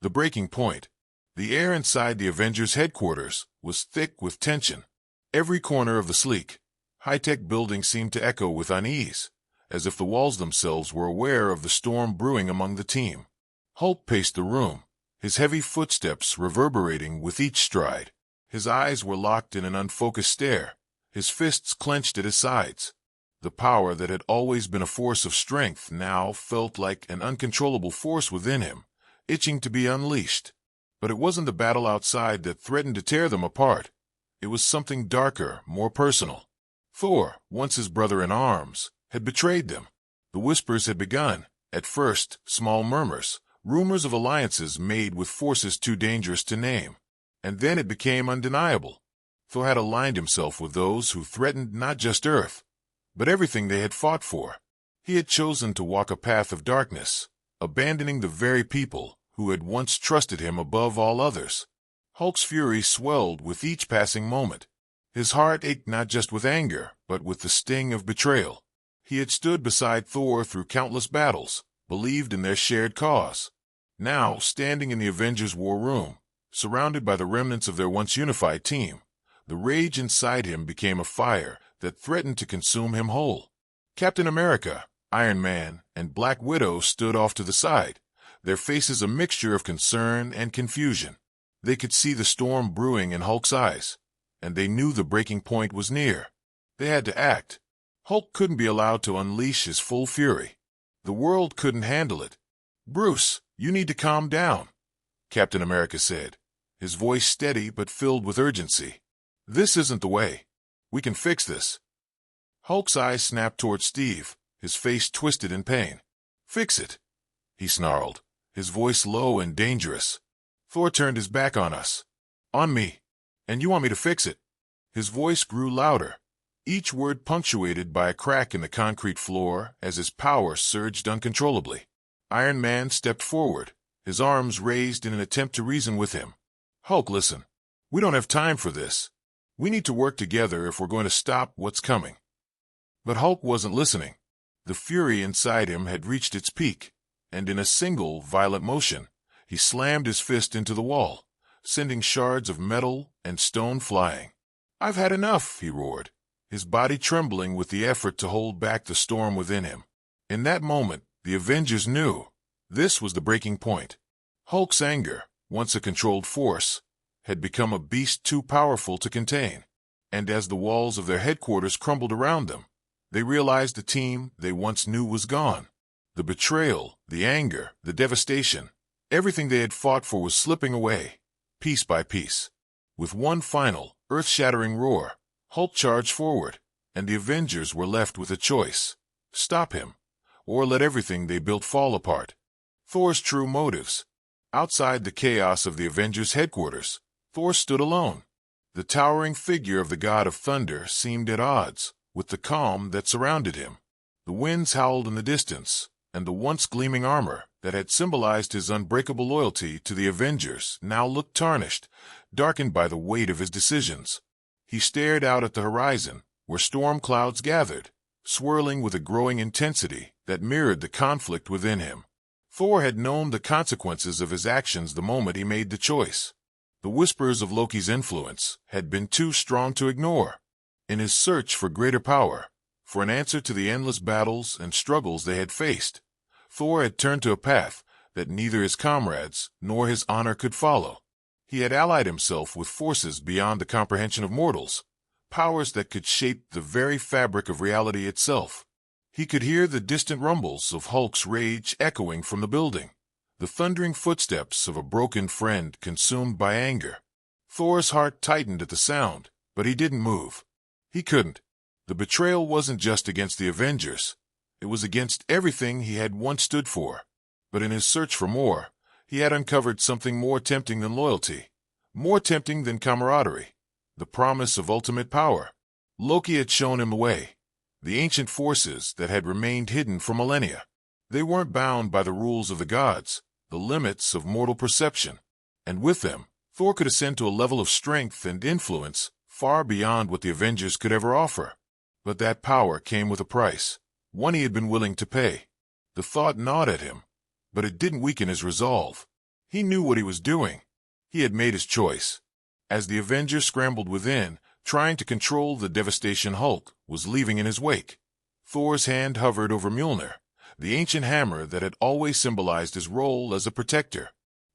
The breaking point. The air inside the Avengers headquarters was thick with tension. Every corner of the sleek, high-tech building seemed to echo with unease, as if the walls themselves were aware of the storm brewing among the team. Hulk paced the room, his heavy footsteps reverberating with each stride. His eyes were locked in an unfocused stare, his fists clenched at his sides. The power that had always been a force of strength now felt like an uncontrollable force within him, itching to be unleashed. But it wasn't the battle outside that threatened to tear them apart. It was something darker, more personal. Thor, once his brother in arms, had betrayed them. The whispers had begun, at first small murmurs, rumors of alliances made with forces too dangerous to name. And then it became undeniable. Thor had aligned himself with those who threatened not just Earth, but everything they had fought for. He had chosen to walk a path of darkness, abandoning the very people who had once trusted him above all others. Hulk's fury swelled with each passing moment. His heart ached not just with anger, but with the sting of betrayal. He had stood beside Thor through countless battles, believed in their shared cause. Now, standing in the Avengers' war room, surrounded by the remnants of their once unified team, the rage inside him became a fire that threatened to consume him whole. Captain America, Iron Man, and Black Widow stood off to the side, their faces a mixture of concern and confusion. They could see the storm brewing in Hulk's eyes, and they knew the breaking point was near. They had to act. Hulk couldn't be allowed to unleash his full fury. The world couldn't handle it. "Bruce, you need to calm down," Captain America said, his voice steady but filled with urgency. "This isn't the way. We can fix this." Hulk's eyes snapped toward Steve, his face twisted in pain. "Fix it," he snarled, his voice low and dangerous. "Thor turned his back on us. On me. And you want me to fix it?" His voice grew louder, each word punctuated by a crack in the concrete floor as his power surged uncontrollably. Iron Man stepped forward, his arms raised in an attempt to reason with him. "Hulk, listen. We don't have time for this. We need to work together if we're going to stop what's coming." But Hulk wasn't listening. The fury inside him had reached its peak, and in a single, violent motion, he slammed his fist into the wall, sending shards of metal and stone flying. "I've had enough," he roared, his body trembling with the effort to hold back the storm within him. In that moment, the Avengers knew this was the breaking point. Hulk's anger, once a controlled force, had become a beast too powerful to contain. And as the walls of their headquarters crumbled around them, they realized the team they once knew was gone. The betrayal, the anger, the devastation, everything they had fought for was slipping away, piece by piece. With one final, earth-shattering roar, Hulk charged forward, and the Avengers were left with a choice: stop him, or let everything they built fall apart. Thor's true motives. Outside the chaos of the Avengers' headquarters, Thor stood alone. The towering figure of the god of thunder seemed at odds with the calm that surrounded him. The winds howled in the distance, and the once gleaming armor that had symbolized his unbreakable loyalty to the Avengers now looked tarnished, darkened by the weight of his decisions. He stared out at the horizon, where storm clouds gathered, swirling with a growing intensity that mirrored the conflict within him. Thor had known the consequences of his actions the moment he made the choice. The whispers of Loki's influence had been too strong to ignore. In his search for greater power, for an answer to the endless battles and struggles they had faced, Thor had turned to a path that neither his comrades nor his honor could follow. He had allied himself with forces beyond the comprehension of mortals, powers that could shape the very fabric of reality itself. He could hear the distant rumbles of Hulk's rage echoing from the building, the thundering footsteps of a broken friend consumed by anger. Thor's heart tightened at the sound, but he didn't move. He couldn't. The betrayal wasn't just against the Avengers. It was against everything he had once stood for. But in his search for more, he had uncovered something more tempting than loyalty, more tempting than camaraderie, the promise of ultimate power. Loki had shown him the way, the ancient forces that had remained hidden for millennia. They weren't bound by the rules of the gods, the limits of mortal perception. And with them, Thor could ascend to a level of strength and influence far beyond what the Avengers could ever offer. But that power came with a price, one he had been willing to pay. The thought gnawed at him, but it didn't weaken his resolve. He knew what he was doing. He had made his choice. As the Avengers scrambled within, trying to control the devastation Hulk was leaving in his wake, Thor's hand hovered over Mjolnir, the ancient hammer that had always symbolized his role as a protector.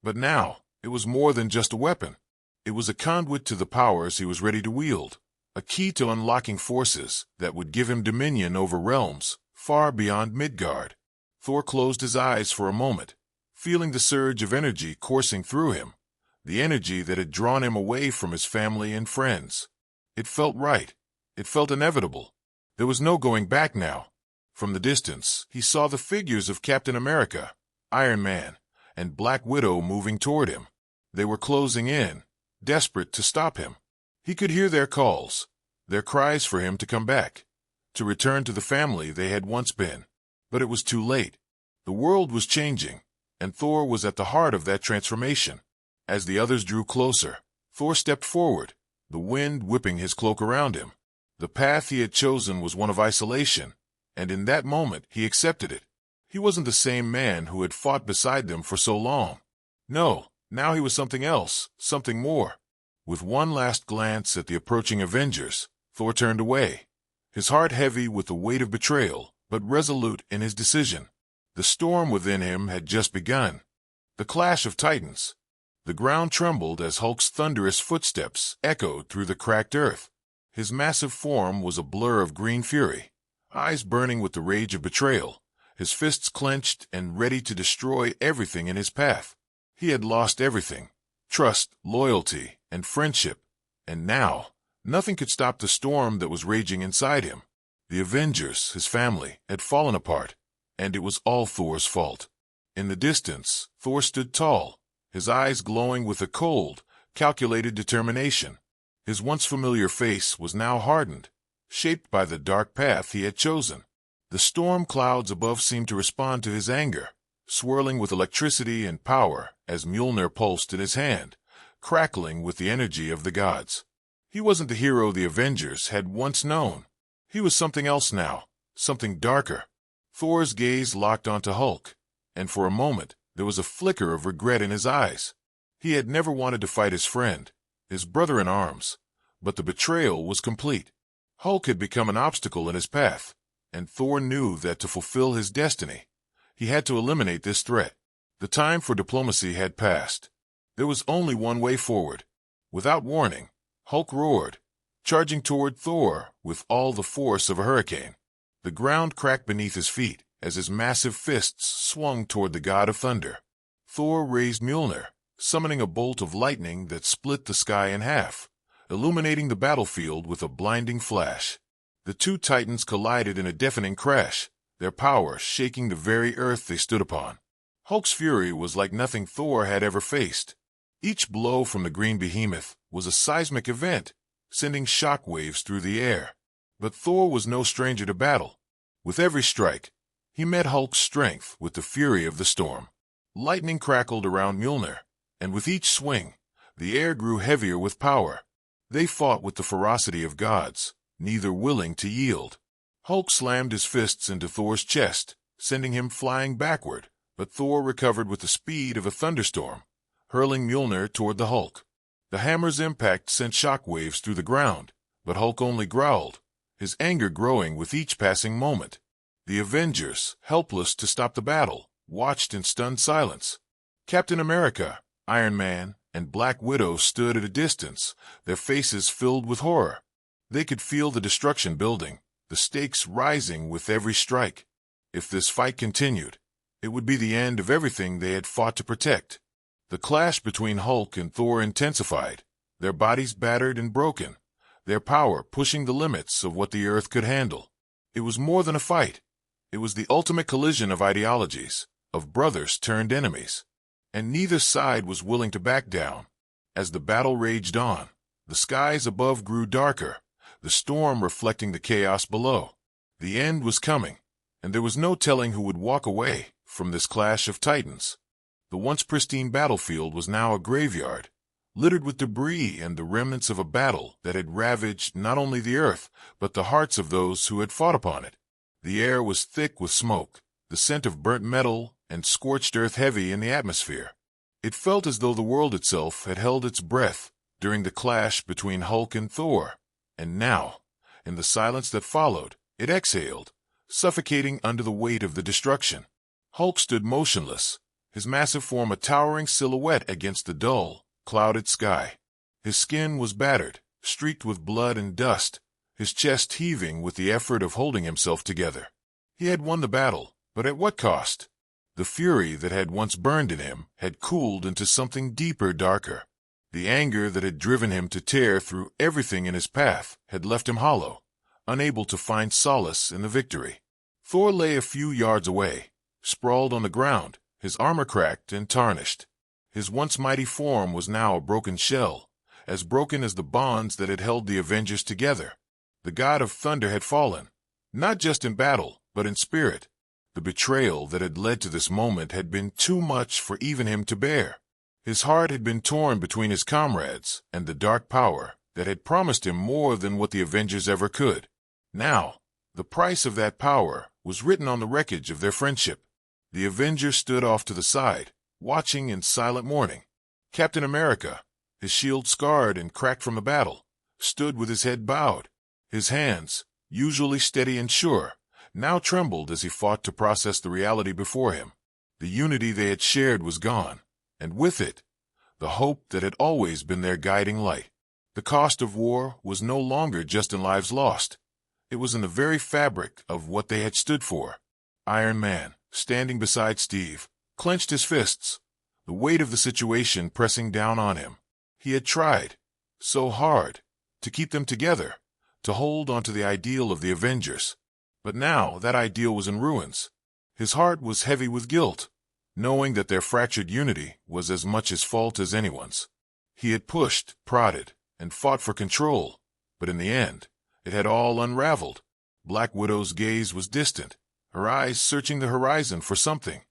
But now, it was more than just a weapon. It was a conduit to the powers he was ready to wield, a key to unlocking forces that would give him dominion over realms far beyond Midgard. Thor closed his eyes for a moment, feeling the surge of energy coursing through him, the energy that had drawn him away from his family and friends. It felt right. It felt inevitable. There was no going back now. From the distance, he saw the figures of Captain America, Iron Man, and Black Widow moving toward him. They were closing in, desperate to stop him. He could hear their calls, their cries for him to come back, to return to the family they had once been. But it was too late. The world was changing, and Thor was at the heart of that transformation. As the others drew closer, Thor stepped forward, the wind whipping his cloak around him. The path he had chosen was one of isolation, and in that moment he accepted it. He wasn't the same man who had fought beside them for so long. No, now he was something else, something more. With one last glance at the approaching Avengers, Thor turned away, his heart heavy with the weight of betrayal, but resolute in his decision. The storm within him had just begun. The clash of titans. The ground trembled as Hulk's thunderous footsteps echoed through the cracked earth. His massive form was a blur of green fury, eyes burning with the rage of betrayal, his fists clenched and ready to destroy everything in his path. He had lost everything: trust, loyalty, and friendship. And now, nothing could stop the storm that was raging inside him. The Avengers, his family, had fallen apart, and it was all Thor's fault. In the distance, Thor stood tall, his eyes glowing with a cold, calculated determination. His once familiar face was now hardened, shaped by the dark path he had chosen. The storm clouds above seemed to respond to his anger, swirling with electricity and power as Mjolnir pulsed in his hand, crackling with the energy of the gods. He wasn't the hero the Avengers had once known. He was something else now, something darker. Thor's gaze locked onto Hulk, and for a moment there was a flicker of regret in his eyes. He had never wanted to fight his friend, his brother in arms, but the betrayal was complete. Hulk had become an obstacle in his path, and Thor knew that to fulfill his destiny, he had to eliminate this threat. The time for diplomacy had passed. There was only one way forward. Without warning, Hulk roared, charging toward Thor with all the force of a hurricane. The ground cracked beneath his feet as his massive fists swung toward the god of thunder. Thor raised Mjolnir, summoning a bolt of lightning that split the sky in half, illuminating the battlefield with a blinding flash. The two titans collided in a deafening crash, their power shaking the very earth they stood upon. Hulk's fury was like nothing Thor had ever faced. Each blow from the green behemoth was a seismic event, sending shock waves through the air. But Thor was no stranger to battle. With every strike, he met Hulk's strength with the fury of the storm. Lightning crackled around Mjolnir, and with each swing, the air grew heavier with power. They fought with the ferocity of gods, neither willing to yield. Hulk slammed his fists into Thor's chest, sending him flying backward, but Thor recovered with the speed of a thunderstorm, hurling Mjolnir toward the Hulk. The hammer's impact sent shock waves through the ground, but Hulk only growled, his anger growing with each passing moment. The Avengers, helpless to stop the battle, watched in stunned silence. Captain America, Iron Man, and Black Widow stood at a distance, their faces filled with horror. They could feel the destruction building, the stakes rising with every strike. If this fight continued, it would be the end of everything they had fought to protect. The clash between Hulk and Thor intensified, their bodies battered and broken, their power pushing the limits of what the earth could handle. It was more than a fight. It was the ultimate collision of ideologies, of brothers turned enemies. And neither side was willing to back down. As the battle raged on, the skies above grew darker, the storm reflecting the chaos below. The end was coming, and there was no telling who would walk away from this clash of titans. The once pristine battlefield was now a graveyard, littered with debris and the remnants of a battle that had ravaged not only the earth, but the hearts of those who had fought upon it. The air was thick with smoke, the scent of burnt metal and scorched earth heavy in the atmosphere. It felt as though the world itself had held its breath during the clash between Hulk and Thor, and now, in the silence that followed, it exhaled, suffocating under the weight of the destruction. Hulk stood motionless, his massive form a towering silhouette against the dull, clouded sky. His skin was battered, streaked with blood and dust, his chest heaving with the effort of holding himself together. He had won the battle, but at what cost? The fury that had once burned in him had cooled into something deeper, darker. The anger that had driven him to tear through everything in his path had left him hollow, unable to find solace in the victory. Thor lay a few yards away, sprawled on the ground, his armor cracked and tarnished. His once mighty form was now a broken shell, as broken as the bonds that had held the Avengers together. The god of thunder had fallen, not just in battle, but in spirit. The betrayal that had led to this moment had been too much for even him to bear. His heart had been torn between his comrades and the dark power that had promised him more than what the Avengers ever could. Now, the price of that power was written on the wreckage of their friendship. The Avengers stood off to the side, watching in silent mourning. Captain America, his shield scarred and cracked from the battle, stood with his head bowed. His hands, usually steady and sure, now trembled as he fought to process the reality before him. The unity they had shared was gone, and with it, the hope that had always been their guiding light. The cost of war was no longer just in lives lost. It was in the very fabric of what they had stood for. Iron Man, standing beside Steve, clenched his fists, the weight of the situation pressing down on him. He had tried, so hard, to keep them together, to hold onto the ideal of the Avengers. But now that ideal was in ruins. His heart was heavy with guilt, knowing that their fractured unity was as much his fault as anyone's. He had pushed, prodded, and fought for control, but in the end, it had all unraveled. Black Widow's gaze was distant, her eyes searching the horizon for something,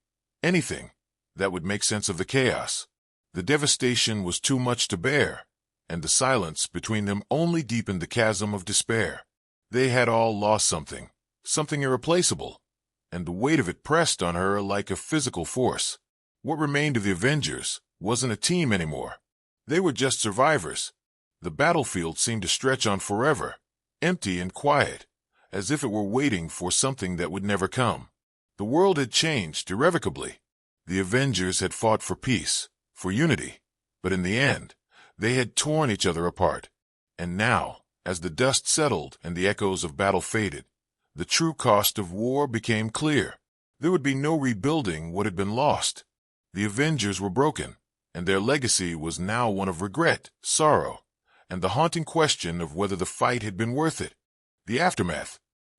anything, that would make sense of the chaos. The devastation was too much to bear, and the silence between them only deepened the chasm of despair. They had all lost something, something irreplaceable, and the weight of it pressed on her like a physical force. What remained of the Avengers wasn't a team anymore. They were just survivors. The battlefield seemed to stretch on forever, empty and quiet, as if it were waiting for something that would never come. The world had changed irrevocably. The Avengers had fought for peace, for unity, but in the end, they had torn each other apart. And now, as the dust settled and the echoes of battle faded, the true cost of war became clear. There would be no rebuilding what had been lost. The Avengers were broken, and their legacy was now one of regret, sorrow, and the haunting question of whether the fight had been worth it. The aftermath.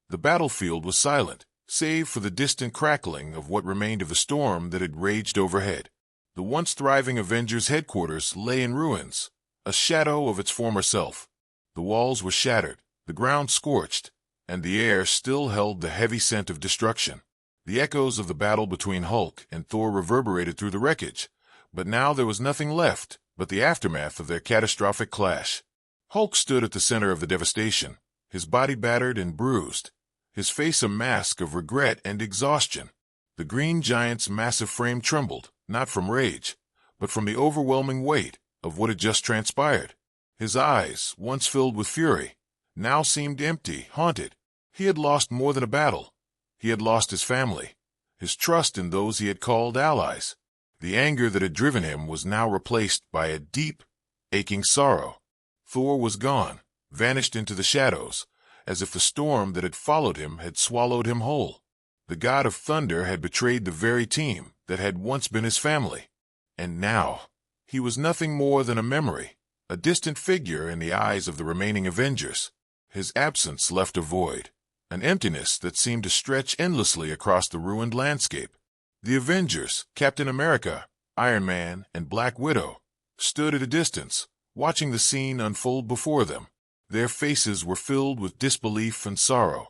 The battlefield was silent, save for the distant crackling of what remained of the storm that had raged overhead. The once thriving Avengers headquarters lay in ruins, a shadow of its former self. The walls were shattered, the ground scorched, and the air still held the heavy scent of destruction. The echoes of the battle between Hulk and Thor reverberated through the wreckage, but now there was nothing left but the aftermath of their catastrophic clash. Hulk stood at the center of the devastation, his body battered and bruised, his face a mask of regret and exhaustion. The Green Giant's massive frame trembled, not from rage, but from the overwhelming weight of what had just transpired. His eyes, once filled with fury, now seemed empty, haunted. He had lost more than a battle. He had lost his family, his trust in those he had called allies. The anger that had driven him was now replaced by a deep, aching sorrow. Thor was gone, vanished into the shadows, as if the storm that had followed him had swallowed him whole. The god of thunder had betrayed the very team that had once been his family. And now, he was nothing more than a memory, a distant figure in the eyes of the remaining Avengers. His absence left a void, an emptiness that seemed to stretch endlessly across the ruined landscape. The Avengers, Captain America, Iron Man, and Black Widow, stood at a distance, watching the scene unfold before them. Their faces were filled with disbelief and sorrow,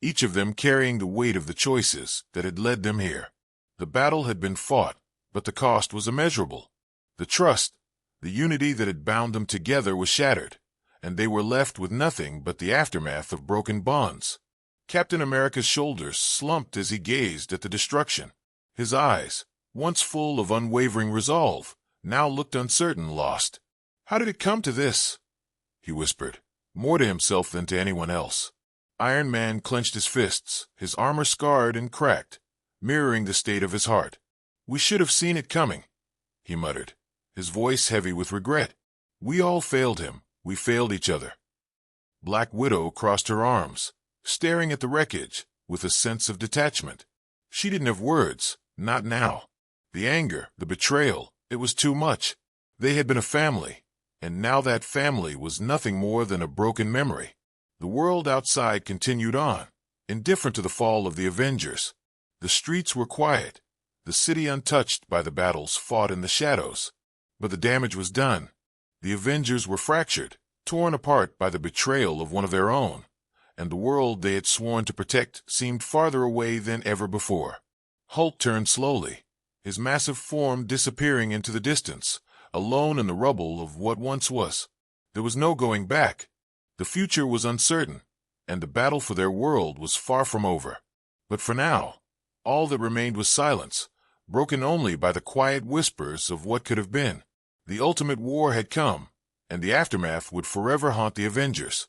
each of them carrying the weight of the choices that had led them here. The battle had been fought, but the cost was immeasurable. The trust, the unity that had bound them together was shattered, and they were left with nothing but the aftermath of broken bonds. Captain America's shoulders slumped as he gazed at the destruction. His eyes, once full of unwavering resolve, now looked uncertain, lost. "How did it come to this?" he whispered, more to himself than to anyone else. Iron Man clenched his fists, his armor scarred and cracked, mirroring the state of his heart. "We should have seen it coming," he muttered, his voice heavy with regret. "We all failed him. We failed each other." Black Widow crossed her arms, staring at the wreckage with a sense of detachment. She didn't have words, not now. The anger, the betrayal, it was too much. They had been a family, and now that family was nothing more than a broken memory. The world outside continued on, indifferent to the fall of the Avengers. The streets were quiet, the city untouched by the battles fought in the shadows. But the damage was done. The Avengers were fractured, torn apart by the betrayal of one of their own, and the world they had sworn to protect seemed farther away than ever before. Hulk turned slowly, his massive form disappearing into the distance, alone in the rubble of what once was. There was no going back. The future was uncertain, and the battle for their world was far from over. But for now, all that remained was silence, broken only by the quiet whispers of what could have been. The ultimate war had come, and the aftermath would forever haunt the Avengers.